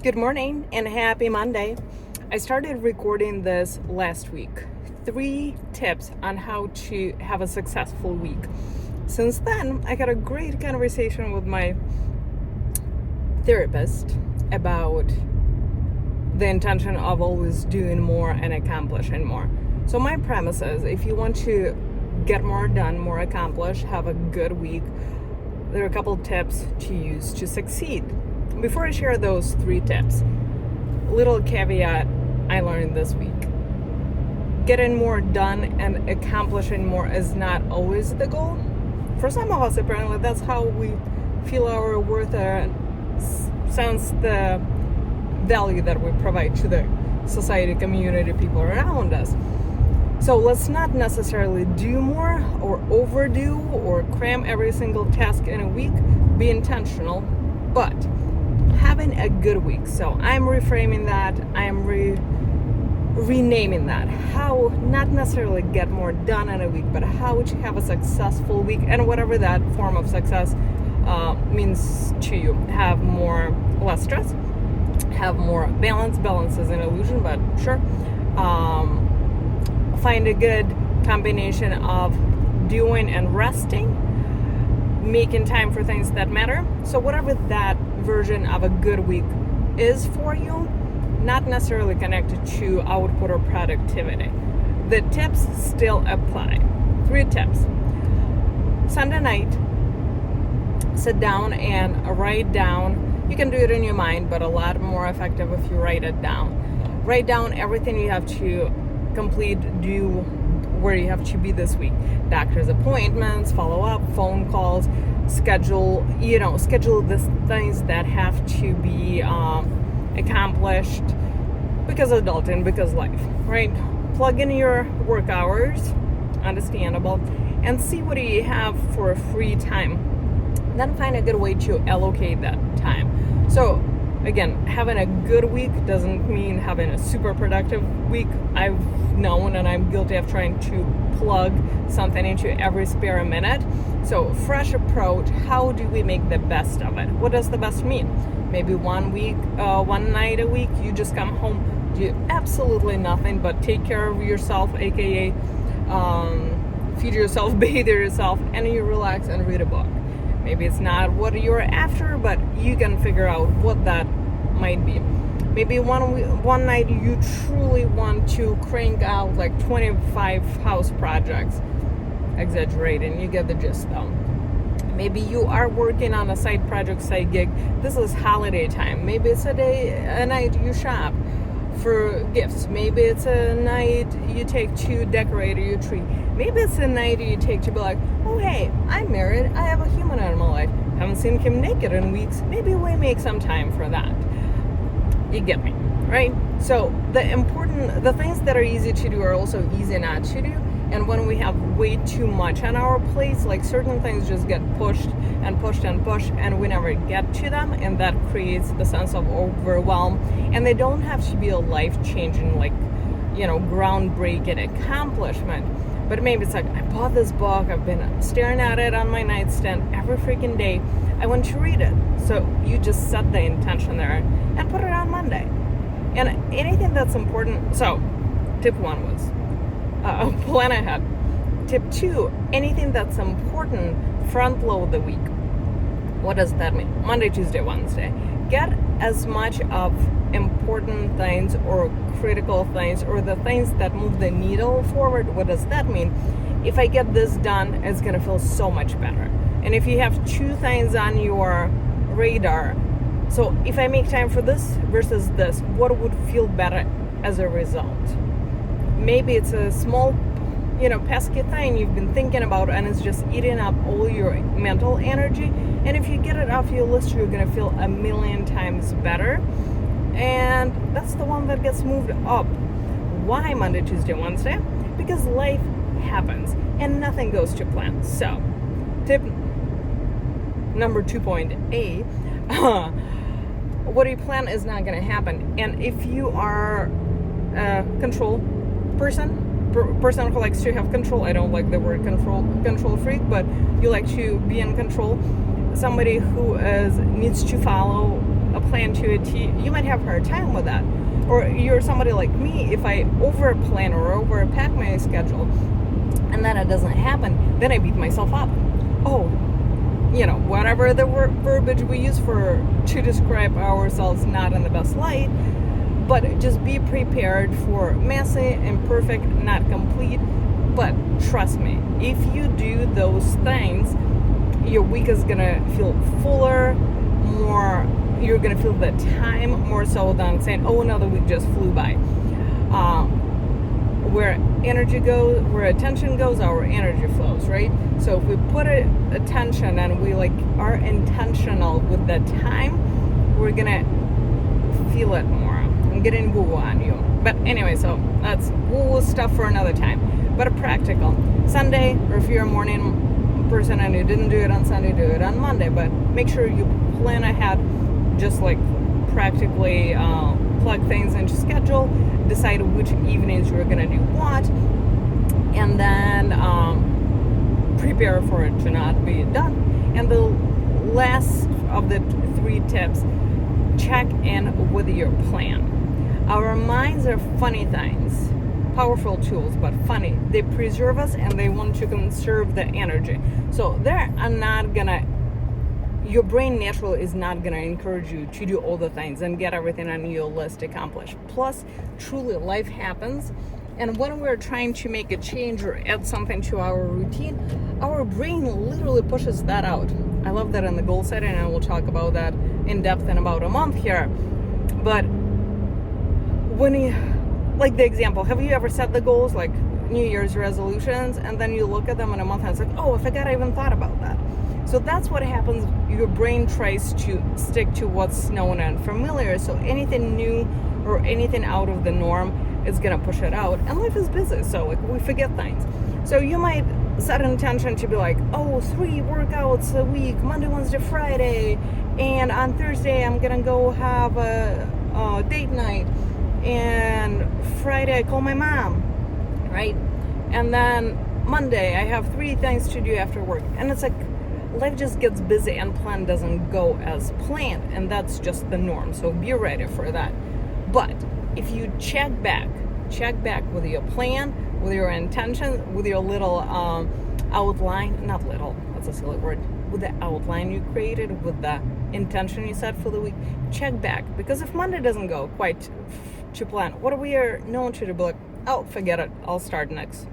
Good morning and happy Monday. I started recording this last week. 3 tips on how to have a successful week. Since then, I had a great conversation with my therapist about the intention of always doing more and accomplishing more. So my premise is if you want to get more done, more accomplished, have a good week, there are a couple tips to use to succeed. Before I share those 3 tips, little caveat I learned this week. Getting more done and accomplishing more is not always the goal. For some of us, apparently, that's how we feel our worth and sense the value that we provide to the society, community, people around us. So let's not necessarily do more or overdo or cram every single task in a week. Be intentional, but having a good week. So I'm reframing that. I'm renaming that. How not necessarily get more done in a week, but how to have a successful week, and whatever that form of success means to you. Have less stress, have more balance. Balance is an illusion, but sure. Find a good combination of doing and resting, making time for things that matter. So whatever that version of a good week is for you, not necessarily connected to output or productivity. The tips still apply. 3 tips. Sunday night, sit down and write down. You can do it in your mind, but a lot more effective if you write it down. Write down everything you have to complete, do, where you have to be this week. Doctor's appointments, follow up, phone calls, schedule the things that have to be accomplished because adulting, because life, right? Plug in your work hours, understandable, and see what you have for free time. Then find a good way to allocate that time. So again, having a good week doesn't mean having a super productive week. I've known and I'm guilty of trying to plug something into every spare minute. So fresh approach, how do we make the best of it? What does the best mean? Maybe one night a week, you just come home, do absolutely nothing but take care of yourself, aka feed yourself, bathe yourself, and you relax and read a book. Maybe it's not what you're after, but you can figure out what that might be. Maybe one night you truly want to crank out like 25 house projects. Exaggerating, you get the gist though. Maybe you are working on a side project, side gig. This is holiday time. Maybe it's a night you shop for gifts. Maybe it's a night you take to decorate your tree. Maybe it's a night you take to be like, oh hey, I'm married, I have a human in my life, haven't seen him naked in weeks, maybe we make some time for that. You get me, right? So the things that are easy to do are also easy not to do. And when we have way too much on our plates, like certain things just get pushed and pushed and pushed, and we never get to them, and that creates the sense of overwhelm. And they don't have to be a life-changing, groundbreaking accomplishment. But maybe it's like, I bought this book, I've been staring at it on my nightstand every freaking day, I want to read it. So you just set the intention there and put it on Monday. And anything that's important, so tip 1 was plan ahead. Tip 2, anything that's important, front load the week. What does that mean? Monday, Tuesday, Wednesday. Get as much of important things or critical things or the things that move the needle forward. What does that mean? If I get this done, it's going to feel so much better. And if you have 2 things on your radar, so if I make time for this versus this, what would feel better as a result? Maybe it's a small, pesky thing you've been thinking about and it's just eating up all your mental energy. And if you get it off your list, you're going to feel a million times better. And that's the one that gets moved up. Why Monday, Tuesday, Wednesday? Because life happens and nothing goes to plan. So, tip number 2.8, what you plan is not going to happen. And if you are a control person who likes to have control, I don't like the word control freak, but you like to be in control, somebody who needs to follow a plan to a T, you might have a hard time with that. Or you're somebody like me, if I over plan or over pack my schedule and then it doesn't happen, then I beat myself up. Oh, whatever the verbiage we use to describe ourselves not in the best light, but just be prepared for messy, imperfect, not complete. But trust me, if you do those things, your week is gonna feel fuller, more. You're gonna feel the time more so than saying, "Oh, another week just flew by." Where energy goes, where attention goes, our energy flows, right? So if we put attention and we are intentional with the time, we're gonna feel it more. I'm getting woo on you, but anyway, so that's woo stuff for another time. But a practical Sunday, or if you're a morning person and you didn't do it on Sunday, do it on Monday. But make sure you plan ahead, just practically plug things into schedule, decide which evenings you're gonna do what, and then prepare for it to not be done. And the last of the 3 tips, check in with your plan. Our minds are funny things, powerful tools, but funny. They preserve us and they want to conserve the energy. So your brain naturally is not going to encourage you to do all the things and get everything on your list accomplished. Plus, truly, life happens. And when we're trying to make a change or add something to our routine, our brain literally pushes that out. I love that in the goal setting, and we'll talk about that in depth in about a month here. But when the example, have you ever set the goals, like New Year's resolutions, and then you look at them in a month and it's like, oh, I forgot I even thought about that. So that's what happens. Your brain tries to stick to what's known and familiar. So anything new or anything out of the norm is going to push it out. And life is busy, so we forget things. So you might set an intention to be 3 workouts a week, Monday, Wednesday, Friday, and on Thursday I'm going to go have a date night, and Friday I call my mom, right? And then Monday I have 3 things to do after work. And it's life just gets busy and plan doesn't go as planned, and that's just the norm. So be ready for that. But if you check back with your plan, with your intention, with your little outline, not little, that's a silly word, with the outline you created, with the intention you set for the week, check back. Because if Monday doesn't go quite to plan, what we are known to do, oh, forget it, I'll start next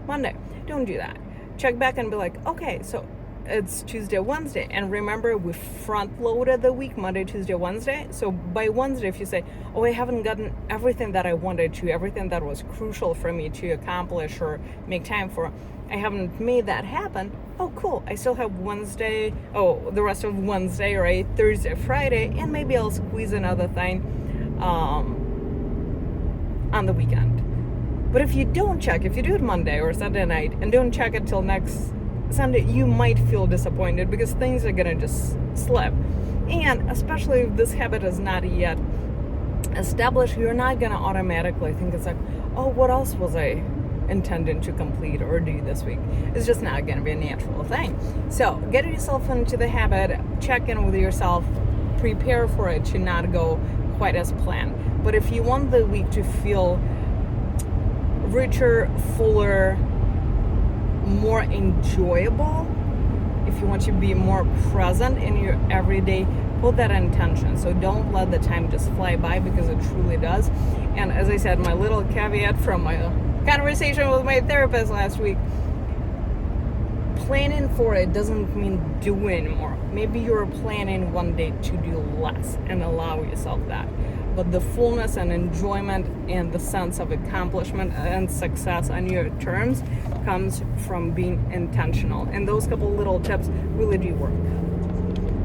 Monday. Don't do that. Check back and be okay, so it's Tuesday, Wednesday, and remember, we front loaded the week, Monday, Tuesday, Wednesday. So by Wednesday, if you say, oh, I haven't gotten everything that I wanted to, everything that was crucial for me to accomplish or make time for, I haven't made that happen. Oh, cool, I still have the rest of Wednesday, right? Thursday, Friday, and maybe I'll squeeze another thing on the weekend. But if you don't check, if you do it Monday or Sunday night and don't check it till next Sunday, you might feel disappointed because things are gonna just slip. And especially if this habit is not yet established, you're not gonna automatically think it's oh, what else was I intending to complete or do this week? It's just not gonna be a natural thing. So get yourself into the habit, check in with yourself, prepare for it to not go quite as planned. But if you want the week to feel richer, fuller, more enjoyable, if you want to be more present in your everyday, put that intention. So don't let the time just fly by, because it truly does. And as I said, my little caveat from my conversation with my therapist last week, planning for it doesn't mean doing more. Maybe you're planning one day to do less and allow yourself that. But the fullness and enjoyment and the sense of accomplishment and success on your terms comes from being intentional. And those couple little tips really do work.